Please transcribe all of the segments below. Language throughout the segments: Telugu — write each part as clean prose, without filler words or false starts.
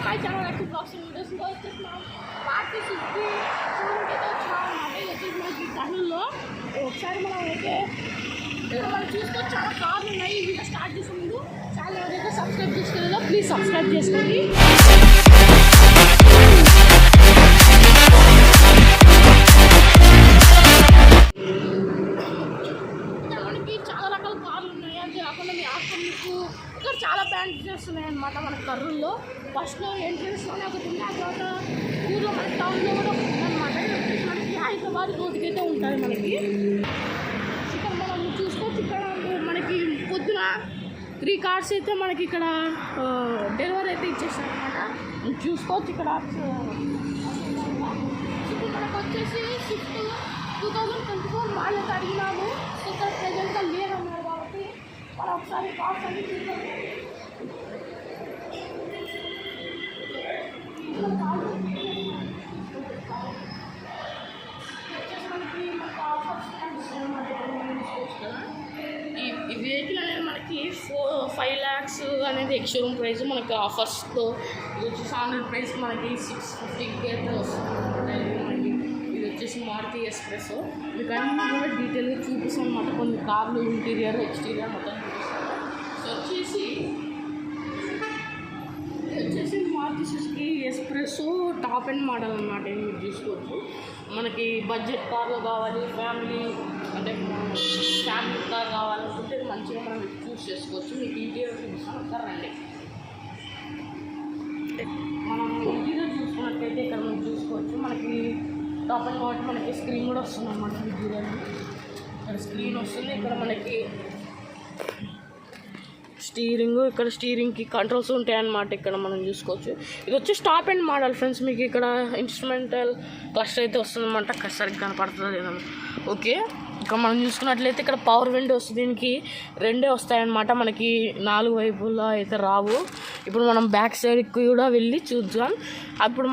Hi channel active blogs videos ఇంకా వచ్చేస్తున్నాం పార్టీ సిక్స్కి చూడడానికి అయితే వచ్చినాం అన్నమాట. ఇది వచ్చేసి మనకి కర్నూలులో ఒకసారి మనం అయితే మనం చూసుకొని చాలా కార్లు ఉన్నాయి. ఈ వీడియో స్టార్ట్ చేసే ముందు ఛానల్ ఎవరైతే సబ్స్క్రైబ్ చేసుకోలేదో ప్లీజ్ సబ్స్క్రైబ్ చేసుకోండి. చాలా బ్రాంచెస్ ఉన్నాయన్నమాట మన కర్నూలులో. ఫస్ట్లో ఎంట్రన్స్లోనే ఒకటి ఉంది, ఆ తర్వాత ఊళ్ళో మన టౌన్లో కూడా ఒకటి ఉందన్నమాట. మనకి హైదరాబాద్ రోడ్డుకి అయితే ఉంటుంది మనకి. ఇక్కడ మనం చూసుకోవచ్చు. ఇక్కడ మనకి పొద్దున 3 కార్స్ అయితే మనకి ఇక్కడ డెలివరీ అయితే ఇచ్చేసారు అనమాట. చూసుకోవచ్చు. ఇక్కడ ఇప్పుడు మనకు వచ్చేసి 2024 వాళ్ళకి అడిగినాము. ఇక్కడ ప్రజెంట్గా లేదన్నారు కాబట్టి మనం ఒకసారి కార్స్ అన్ని చూద్దాం. ఈ వెహికల్ అనేది మనకి 5 lakhs అనేది ఎక్స్షోరూమ్ ప్రైస్. మనకి ఆఫర్స్తో ఇది వచ్చేసి 100 ప్రైస్ మనకి 650 అయితే వస్తుంది. మనకి ఇది వచ్చేసి మారుతి ఎస్ప్రెసో. మీకు అన్నీ కూడా డీటెయిల్గా చూపిస్తాం అన్నమాట. కొన్ని కార్లు ఇంటీరియర్ ఎక్స్టీరియర్ మొత్తం చూపిస్తాం. సో వచ్చేసి Maruti Suzuki S Presso top and model అన్నమాట. మీరు చూసుకోవచ్చు. మనకి బడ్జెట్ కార్లో కావాలి, ఫ్యామిలీ కార్ కావాలనుకుంటే మంచిగా మనం చూస్ చేసుకోవచ్చు. మీకు ఇంటీరియర్ చూపిస్తాను, ఒకసారి రండి. మనం ఇంటీరియర్ చూసుకున్నట్లయితే ఇక్కడ మనం చూసుకోవచ్చు. మనకి టాప్ అండ్ మోడల్ మనకి స్క్రీన్ కూడా వస్తుంది అన్నమాట. ఇంటీరియర్ ఇక్కడ స్క్రీన్ వస్తుంది. ఇక్కడ మనకి ఇక్కడ స్టీరింగ్కి కంట్రోల్స్ ఉంటాయి అన్నమాట. ఇక్కడ మనం చూసుకోవచ్చు. ఇది వచ్చి టాప్ అండ్ మోడల్ ఫ్రెండ్స్. మీకు ఇక్కడ ఇన్స్ట్రుమెంటల్ క్లస్టర్ అయితే వస్తుందన్నమాట. సరిగ్గా కనపడుతుంది లేదన్న. ఓకే, ఇక్కడ మనం చూసుకున్నట్లయితే ఇక్కడ పవర్ విండోస్ దీనికి 2 వస్తాయన్నమాట. మనకి 4 వైపులా అయితే రావు. ఇప్పుడు మనం బ్యాక్ సైడ్కి కూడా వెళ్ళి చూద్దాం. అప్పుడు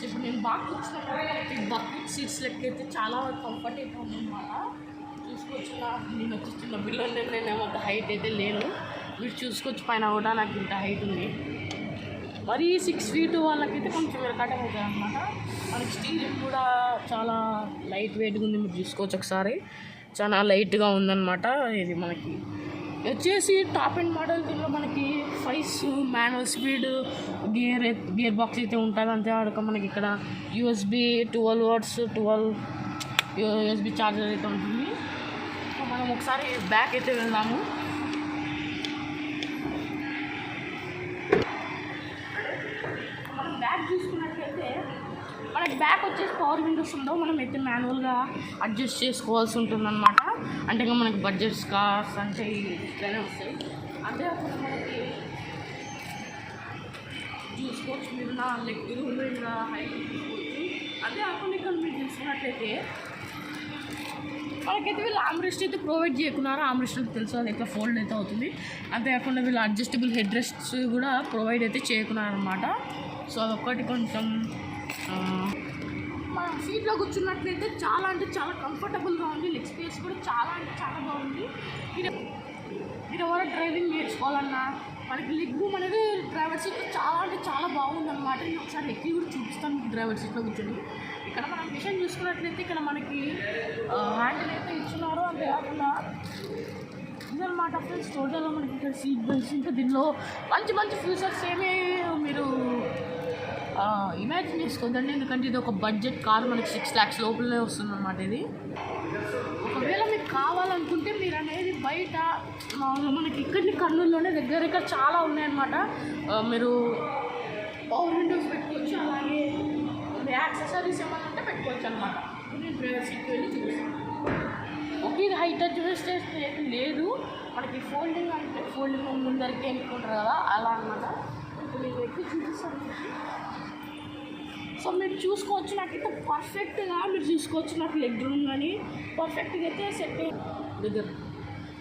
ఇప్పుడు నేను బాగా కూర్చున్నప్పుడు బకెట్ సీట్స్ లెక్క అయితే చాలా కంఫర్టబుల్గా ఉందన్నమాట. చూసుకోవచ్చు. నేను వచ్చి బిల్లు నేనేమో అంత హైట్ అయితే లేను. మీరు చూసుకోవచ్చు. పైన కూడా నాకు ఇంత హైట్ ఉంది. మరి 6 feet వాళ్ళకైతే కొంచెం వెరకటం అవుతుంది అనమాట. మనకి స్టీరింగ్ కూడా చాలా లైట్ వెయిట్గా ఉంది. మీరు చూసుకోవచ్చు. ఒకసారి చాలా లైట్గా ఉందన్నమాట. ఇది మనకి వచ్చేసి టాప్ అండ్ మోడల్. దీనిలో మనకి 5 మాన్యువల్ స్పీడ్ గేర్ బాక్స్ అయితే ఉంటుంది. అంతేకాక మనకి ఇక్కడ USB 12 watts 12 USB ఛార్జర్ అయితే ఉంటుంది. మనం ఒకసారి బ్యాక్ అయితే వెళ్దాము. మనం బ్యాక్ చూసుకున్నట్లయితే మనకి బ్యాక్ వచ్చేసి పవర్ విండోస్ ఉందో మనం అయితే మాన్యువల్గా అడ్జస్ట్ చేసుకోవాల్సి ఉంటుందన్నమాట. అంటే ఇంకా మనకి బడ్జెట్ కార్స్ అంటే ఇట్లనే వస్తాయి. అంతేకాకుండా మనకి చూసుకోవచ్చు. మీరు నా లెగ్ మీద హైట్ చూసుకోవచ్చు. అంతేకాకుండా ఇక్కడ మీరు చూసుకున్నట్లయితే మనకైతే వీళ్ళు ఆమ్రెస్ట్ అయితే ప్రొవైడ్ చేయకున్నారు. ఆమ్రెస్ట్ అంటే తెలుసు, అది ఎట్లా ఫోల్డ్ అయితే అవుతుంది. అంతేకాకుండా వీళ్ళు అడ్జస్టబుల్ హెడ్ రెస్ట్స్ కూడా ప్రొవైడ్ అయితే చేయకున్నారు అనమాట. సో అదొక్కటి కొంచెం మనం సీట్లో కూర్చున్నట్లయితే చాలా అంటే చాలా కంఫర్టబుల్గా ఉంది. లెగ్ స్పేస్ కూడా చాలా అంటే చాలా బాగుంది. మీరు ఎవరో డ్రైవింగ్ నేర్చుకోవాలన్నా మనకి లెగ్ రూమ్ అనేది డ్రైవర్ సీట్లో చాలా అంటే చాలా బాగుందన్నమాట. నేను ఒకసారి ఎక్కి కూడా చూపిస్తాను మీకు డ్రైవర్ సీట్లో కూర్చొని. ఇక్కడ మనం మిషన్ చూసుకున్నట్లయితే ఇక్కడ మనకి హ్యాండిల్ అయితే ఇచ్చినారు. అంతేకాకుండా ఇదన్నమాట ఫ్రెండ్స్. టోటల్గా మనకి ఇక్కడ సీట్ బెల్ట్స్ ఇంకా దీనిలో మంచి మంచి ఫ్యూచర్స్ ఏమీ మీరు ఇమాజిన్ చేసుకోవద్దండి. ఎందుకంటే ఇది ఒక బడ్జెట్ కార్. మనకి 6 lakhs లోపలనే వస్తుందన్నమాట. ఇది ఒకవేళ మీకు కావాలనుకుంటే మీరు అనేది బయట మనకి ఇక్కడిని కర్నూలులోనే దగ్గర చాలా ఉన్నాయన్నమాట. మీరు పవర్ విండోస్ పెట్టుకోవచ్చు. అలాగే యాక్సెసరీస్ ఏమైనా ఉంటే పెట్టుకోవచ్చు అనమాట. నేను డ్రైవర్ సీట్కి వెళ్ళి చూపిస్తాను. ఓకే, ఇది హైట్ అడ్జస్టేషన్ అయితే లేదు. మనకి ఫోల్డింగ్ అంటే ఫోల్డింగ్ ముందరికి ఎన్నుకుంటారు కదా, అలా అనమాట. ఇప్పుడు నేను ఎక్కి చూపిస్తాను. సో మీరు చూసుకోవచ్చు. నాకైతే పర్ఫెక్ట్గా మీరు చూసుకోవచ్చు. నాకు లెగ్ రూమ్ కానీ పర్ఫెక్ట్గా అయితే సెట్ దగ్గర.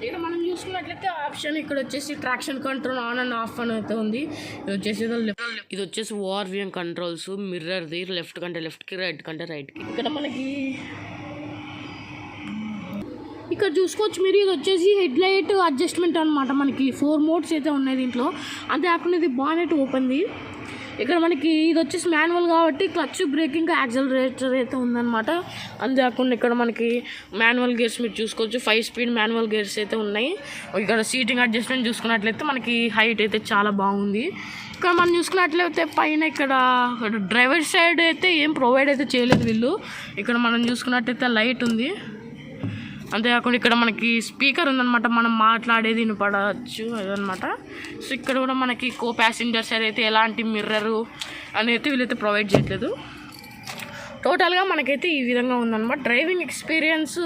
ఇక్కడ మనం చూసుకున్నట్లయితే ఆప్షన్ ఇక్కడ వచ్చేసి traction control on and of అని అయితే ఉంది. ఇది వచ్చేసి వార్వియం కంట్రోల్స్. మిర్రర్ది లెఫ్ట్ కంటే లెఫ్ట్కి, రైట్ కంటే రైట్కి. ఇక్కడ మనకి ఇక్కడ చూసుకోవచ్చు మీరు, ఇది వచ్చేసి హెడ్ లైట్ అడ్జస్ట్మెంట్ అనమాట. మనకి 4 మోడ్స్ అయితే ఉన్నాయి దీంట్లో. అంతే కాకుండా ఇది బానెట్ ఓపెన్ది. ఇక్కడ మనకి ఇది వచ్చేసి మాన్యువల్ కాబట్టి క్లచ్, బ్రేకింగ్, యాక్సలరేటర్ అయితే ఉందన్నమాట. అంతేకాకుండా ఇక్కడ మనకి మాన్యువల్ గేర్స్ మీరు చూసుకోవచ్చు, 5 స్పీడ్ మాన్యువల్ గేర్స్ అయితే ఉన్నాయి. ఇక్కడ సీటింగ్ అడ్జస్ట్మెంట్ చూసుకున్నట్లయితే మనకి హైట్ అయితే చాలా బాగుంది. ఇక్కడ మనం చూసుకున్నట్లయితే పైన ఇక్కడ డ్రైవర్ సైడ్ అయితే ఏం ప్రొవైడ్ అయితే చేయలేదు వీళ్ళు. ఇక్కడ మనం చూసుకున్నట్లయితే లైట్ ఉంది. అంతేకాకుండా ఇక్కడ మనకి స్పీకర్ ఉందన్నమాట, మనం మాట్లాడేది వినపడవచ్చు అదనమాట. సో ఇక్కడ కూడా మనకి కో ప్యాసింజర్ సైడ్ అయితే ఎలాంటి మిర్రరు అనేది వీళ్ళైతే ప్రొవైడ్ చేయట్లేదు. టోటల్గా మనకైతే ఈ విధంగా ఉందన్నమాట. డ్రైవింగ్ ఎక్స్పీరియన్స్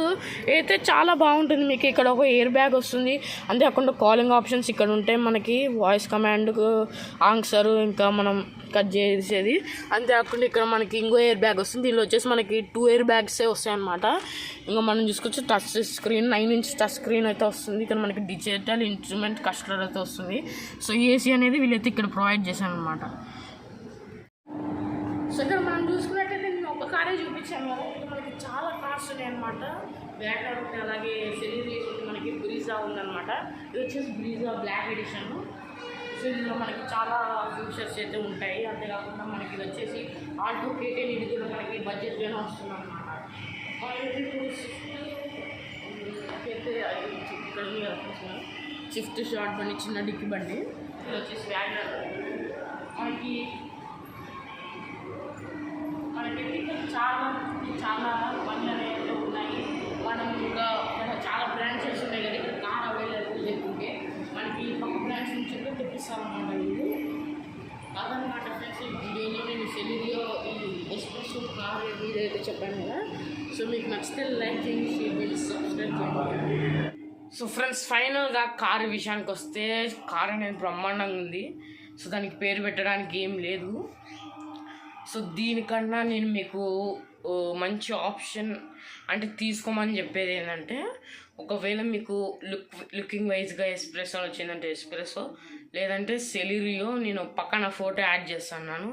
అయితే చాలా బాగుంటుంది. మీకు ఇక్కడ ఒక ఎయిర్ బ్యాగ్ వస్తుంది. అంతేకాకుండా కాలింగ్ ఆప్షన్స్ ఇక్కడ ఉంటాయి, మనకి వాయిస్ కమాండ్, ఆన్సర్, ఇంకా మనం కట్ చేసేది. అంతేకాకుండా ఇక్కడ మనకి ఇంకో ఎయిర్ బ్యాగ్ వస్తుంది. దీనిలో వచ్చేసి మనకి 2 ఎయిర్ బ్యాగ్సే వస్తాయి అన్నమాట. ఇంకా మనం చూసుకోవచ్చు touch screen, 9 inch touch screen అయితే వస్తుంది. ఇక్కడ మనకి డిజిటల్ ఇన్స్ట్రుమెంట్ కస్టమర్ అయితే వస్తుంది. సో ఏసీ అనేది వీళ్ళైతే ఇక్కడ ప్రొవైడ్ చేశాను అనమాట. సో ఇక్కడ మనం చూసుకున్నట్టయితే నేను ఒక కారే చూపించాను కదా, ఇక్కడ మనకి చాలా కార్స్ ఉన్నాయి అనమాట. బ్యాక్గ్రౌండ్ ఉంది, అలాగే సెలీరియస్ ఉంది, మనకి బ్రీజా ఉందన్నమాట. ఇది వచ్చేసి బ్రీజా బ్లాక్ ఎడిషన్. సో ఇందులో మనకి చాలా ఫీచర్స్ అయితే ఉంటాయి. అంతేకాకుండా మనకి ఇది వచ్చేసి ఆల్టో K10, ఇది కూడా మనకి బడ్జెట్లోనే వస్తుంది అనమాట. ఇప్పుడు షిఫ్ట్ షార్ట్ బండి, చిన్న డిక్కి బండి. ఇది వచ్చేసి వ్యాగనర్. మనకి చాలా చాలా బండ్లు అనేవి ఉన్నాయి. మనం ఇంకా చాలా బ్రాంచెస్ ఉన్నాయి కదా, ఇక్కడ కార్ అవైలబుల్ లేకుంటే మనకి పక్క బ్రాంచ్ నుంచి కూడా తెప్పిస్తామన్నమాట. వీళ్ళు అదనమాట ఫ్రెండ్స్. ఈ వీడియోలో నేను సెలీరియో ఈ ఎస్ప్రెస్సో కార్ వీడియో అయితే చెప్పాను కదా. సో మీకు నచ్చితే లైక్ చేయండి, షేర్ చేయండి, సబ్స్క్రైబ్ చేయండి. సో ఫ్రెండ్స్, ఫైనల్గా కారు విషయానికి వస్తే కార్ అనేది బ్రహ్మాండంగా ఉంది. సో దానికి పేరు పెట్టడానికి ఏం లేదు. సో దీనికన్నా నేను మీకు మంచి ఆప్షన్ అంటే తీసుకోమని చెప్పేది ఏంటంటే, ఒకవేళ మీకు లుకింగ్ వైజ్గా ఎస్ప్రెస్సో వచ్చిందంటే ఎస్ప్రెస్సో, లేదంటే సెలీరియో. నేను పక్కన ఫోటో యాడ్ చేస్తున్నాను,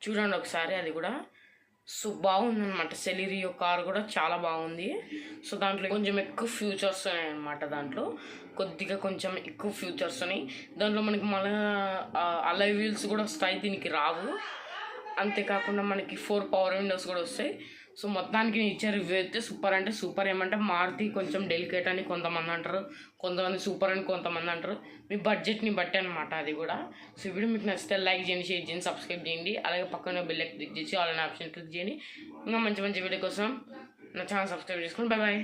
చూడండి ఒకసారి అది కూడా. సో బాగుందన్నమాట. సెలీరియో కార్ కూడా చాలా బాగుంది. సో దాంట్లో కొంచెం ఎక్కువ ఫ్యూచర్స్ ఉన్నాయి అన్నమాట. దాంట్లో కొద్దిగా కొంచెం ఎక్కువ ఫ్యూచర్స్ ఉన్నాయి. దాంట్లో మనకి మళ్ళీ అలై వీల్స్ కూడా వస్తాయి, దీనికి రావు. అంతేకాకుండా మనకి 4 పవర్ విండోస్ కూడా వస్తాయి. సో మొత్తానికి నేను ఇచ్చే రివ్యూ అయితే సూపర్ అంటే సూపర్. ఏమంటే మారుతి కొంచెం డెలికేట్ అని కొంతమంది అంటారు, కొంతమంది సూపర్ అని కొంతమంది అంటారు. మీ బడ్జెట్ని బట్టి అనమాట అది కూడా. సో వీడియో మీకు నచ్చితే లైక్ చేయండి, షేర్ చేయండి, సబ్స్క్రైబ్ చేయండి. అలాగే పక్కన బెల్ క్లిక్ చేసి ఆల్ అనే ఆప్షన్ క్లిక్ చేయండి. ఇంకా మంచి మంచి వీడియో కోసం నా ఛానల్ సబ్స్క్రైబ్ చేసుకోండి. Bye bye.